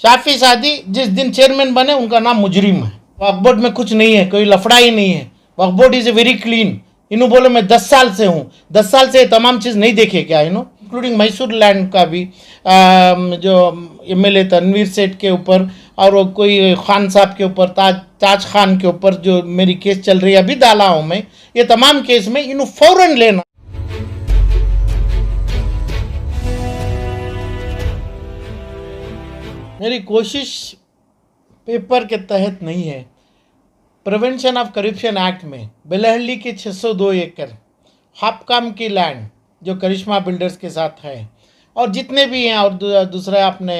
शाफी सादी जिस दिन चेयरमैन बने उनका नाम मुजरिम है। वक्फ बोर्ड में कुछ नहीं है, कोई लफड़ा ही नहीं है। Waqf board is a very clean. इन्हों बोले मैं 10 साल से हूँ, 10 साल से तमाम चीज़ नहीं देखे क्या इन्हों, इंक्लूडिंग मैसूर लैंड का भी जो एमएलए तनवीर सेठ के ऊपर और वो कोई खान साहब के ऊपर, ताज खान के ऊपर जो मेरी केस चल रही है अभी डाला हूँ मैं, ये तमाम केस में इन्हों फौरन लेना। मेरी कोशिश पेपर के तहत नहीं है। प्रिवेंशन ऑफ करप्शन एक्ट में बेलहल्ली के 602 एकड़ हापकाम की लैंड जो करिश्मा बिल्डर्स के साथ है और जितने भी हैं, और दूसरा अपने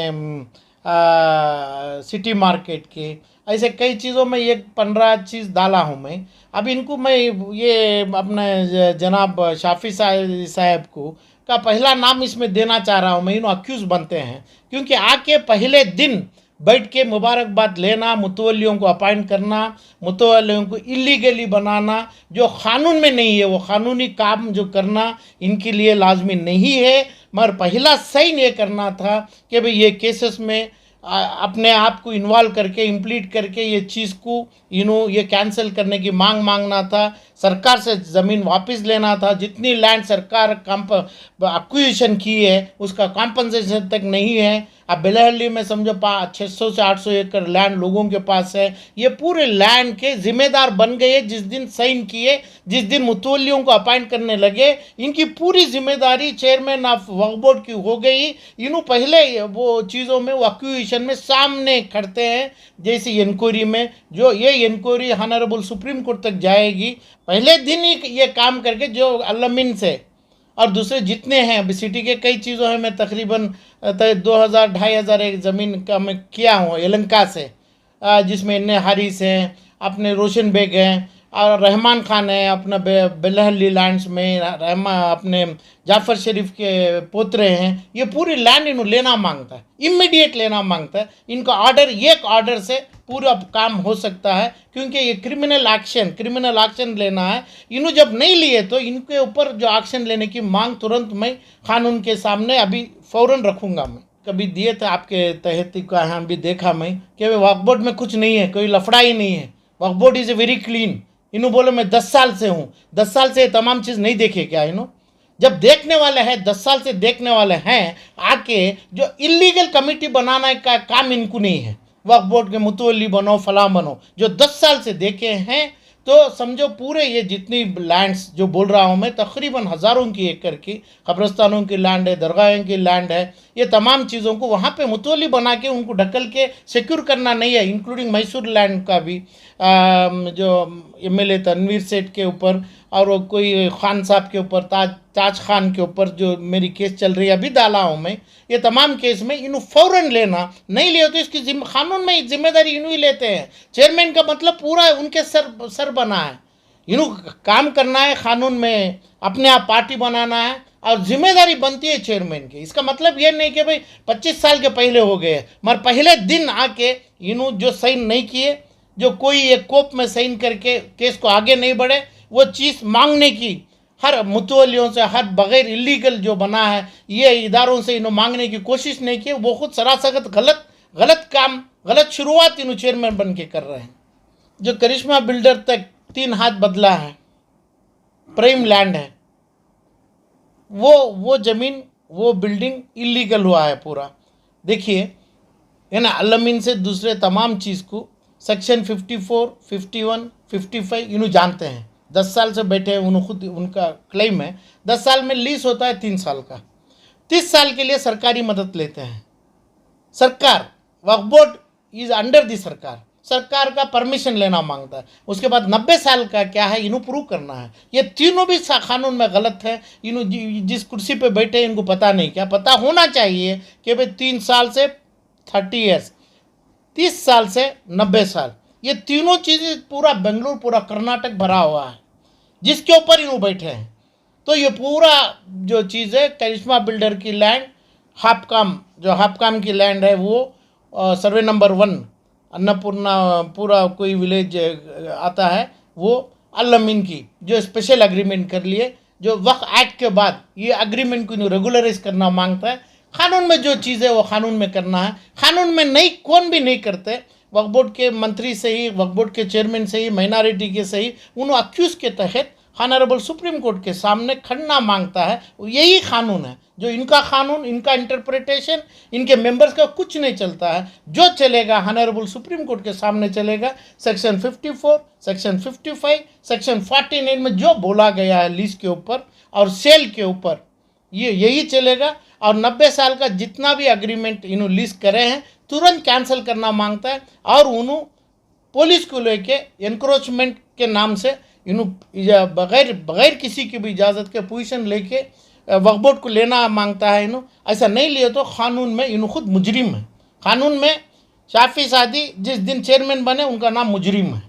सिटी मार्केट के, ऐसे कई चीज़ों में ये 15 चीज़ डाला हूँ मैं। अब इनको मैं ये अपने जनाब शाफी साहब को का पहला नाम इसमें देना चाह रहा हूँ मैं। इन्हों अक्यूज़ बनते हैं क्योंकि आके पहले दिन बैठ के मुबारकबाद लेना, मुतवल्लियों को अपॉइंट करना, मुतवल्लियों को इलीगली बनाना, जो क़ानून में नहीं है वो क़ानूनी काम जो करना इनके लिए लाजमी नहीं है। मगर पहला साइन ये करना था कि भाई ये केसेस में अपने आप को इन्वॉल्व करके इम्प्लीट करके ये चीज़ को ये कैंसिल करने की मांगना था। सरकार से ज़मीन वापस लेना था। जितनी लैंड सरकार एक्विजिशन की है उसका कॉम्पनसेशन तक नहीं है। अब बेलहल्ली में समझो 600 से 800 एकड़ लैंड लोगों के पास है। ये पूरे लैंड के जिम्मेदार बन गए जिस दिन साइन किए, जिस दिन मुतवल्लियों को अपॉइंट करने लगे। इनकी पूरी जिम्मेदारी चेयरमैन ऑफ वक्फ बोर्ड की हो गई। इन्हों पहले वो चीज़ों में वो एक्विजिशन में सामने खड़ते हैं, जैसे इंक्वायरी में जो ये इंक्वायरी ऑनरेबल सुप्रीम कोर्ट तक जाएगी। पहले दिन ही ये काम करके जो अलमीन से और दूसरे जितने हैं अभी सिटी के कई चीज़ों में मैं तकरीबन 2000-2500 एक ज़मीन का मैं किया हूँ यलंका से, जिसमें इन्ने हारिस हैं, अपने रोशन बेग हैं और रहमान खान है अपना बेलहल्ली लैंड्स में, अपने जाफ़र शरीफ के पोतरे हैं। ये पूरी लैंड इन्हों लेना मांगता है, इमीडिएट लेना मांगता है। इनका ऑर्डर, एक ऑर्डर से पूरा काम हो सकता है क्योंकि ये क्रिमिनल एक्शन लेना है। इन्हों जब नहीं लिए तो इनके ऊपर जो एक्शन लेने की मांग तुरंत मैं कानून के सामने अभी फ़ौरन रखूँगा। मैं कभी दिए थे आपके तहत का यहाँ भी देखा मैं कि वक्फ बोर्ड में कुछ नहीं है, कोई लफड़ा ही नहीं है। Waqf board is a very clean. इन्हों बोले मैं 10 साल से हूँ, 10 साल से तमाम चीज़ नहीं देखे क्या इन्हों। जब देखने वाले हैं, 10 साल से देखने वाले हैं, आके जो इलीगल कमेटी बनाने का काम इनको नहीं है। वक्फ बोर्ड के मुतवल्ली बनो, फलां बनो, जो 10 साल से देखे हैं। तो समझो पूरे ये जितनी लैंड्स जो बोल रहा हूँ मैं, तकरीबन हज़ारों की एकड़ की कब्रस्तानों की लैंड है, दरगाहों की लैंड है। ये तमाम चीज़ों को वहाँ पे मुतवल्ली बना के उनको ढकल के सिक्योर करना नहीं है, इंक्लूडिंग मैसूर लैंड का भी जो एमएलए तनवीर सेठ के ऊपर और वो कोई खान साहब के ऊपर, ताज खान के ऊपर जो मेरी केस चल रही है अभी डाला हूँ मैं। ये तमाम केस में इन्हों फ़ौरन लेना, नहीं लिया तो इसकी कानून में जिम्मेदारी इन्हों ही लेते हैं। चेयरमैन का मतलब पूरा उनके सर बना है। इन्हों काम करना है, कानून में अपने आप पार्टी बनाना है और जिम्मेदारी बनती है चेयरमैन की। इसका मतलब ये नहीं कि भाई 25 साल के पहले हो गए, मगर पहले दिन आके इन्हों जो साइन नहीं किए, जो कोई एक कोप में साइन करके केस को आगे नहीं बढ़े, वो चीज़ मांगने की हर मुतवल्लियों से, हर बग़ैर इलीगल जो बना है ये इदारों से इन्हों मांगने की कोशिश नहीं की। वो खुद सरासर गलत काम, गलत शुरुआत इन्हों चेयरमैन बन के कर रहे हैं। जो करिश्मा बिल्डर तक 3 हाथ बदला है, प्राइम लैंड है, वो ज़मीन, वो बिल्डिंग इलीगल हुआ है पूरा। देखिए है ना, अलमीन से दूसरे तमाम चीज़ को सेक्शन 54, 51, 55 इन्हों जानते हैं। 10 साल से बैठे हैं, उन्होंने खुद उनका क्लेम है। 10 साल में लीज होता है 3 साल का, 30 साल के लिए सरकारी मदद लेते हैं। सरकार, वक्फ बोर्ड इज अंडर दी सरकार का परमिशन लेना मांगता है। उसके बाद 90 साल का क्या है इन्हों प्रूव करना है। ये तीनों भी कानून में गलत है। इन्हों जिस कुर्सी पे बैठे इनको पता नहीं, क्या पता होना चाहिए कि भाई 3 साल से 30 ईयर्स, 30 साल से 90 साल, ये तीनों चीज़ें पूरा बेंगलुरु, पूरा कर्नाटक भरा हुआ है जिसके ऊपर इन्हों बैठे हैं। तो ये पूरा जो चीज़ है करिश्मा बिल्डर की लैंड, हापकाम की लैंड है, वो सर्वे नंबर 1 अन्नपूर्णा पूरा कोई विलेज आता है, वो अलमीन की जो स्पेशल एग्रीमेंट कर लिए, जो वक्फ एक्ट के बाद ये एग्रीमेंट को रेगुलराइज करना मांगता है। कानून में जो चीज़ है वो कानून में करना है। कानून में नहीं, कौन भी नहीं करते, वक्फ बोर्ड के मंत्री से ही, वक्फ बोर्ड के चेयरमैन से ही, माइनॉरिटी के से ही, उन अक्यूज़ के तहत ऑनरेबल सुप्रीम कोर्ट के सामने खड़ना मांगता है। यही कानून है, जो इनका कानून, इनका इंटरप्रिटेशन, इनके मेंबर्स का कुछ नहीं चलता है। जो चलेगा ऑनरेबल सुप्रीम कोर्ट के सामने चलेगा। सेक्शन 54, सेक्शन 55, सेक्शन 49 में जो बोला गया है लीज के ऊपर और सेल के ऊपर, ये यही चलेगा। और 90 साल का जितना भी एग्रीमेंट इन्होंने लीज करे हैं तुरंत कैंसिल करना मांगता है। और उन्होंने पुलिस को लेके एनक्रोचमेंट के नाम से बगैर किसी की भी इजाज़त के पोजीशन लेके वक्फ बोर्ड को लेना मांगता है। ऐसा नहीं लिए तो कानून में इन्हों खुद मुजरिम है। कानून में शाफी सादी जिस दिन चेयरमैन बने उनका नाम मुजरिम है।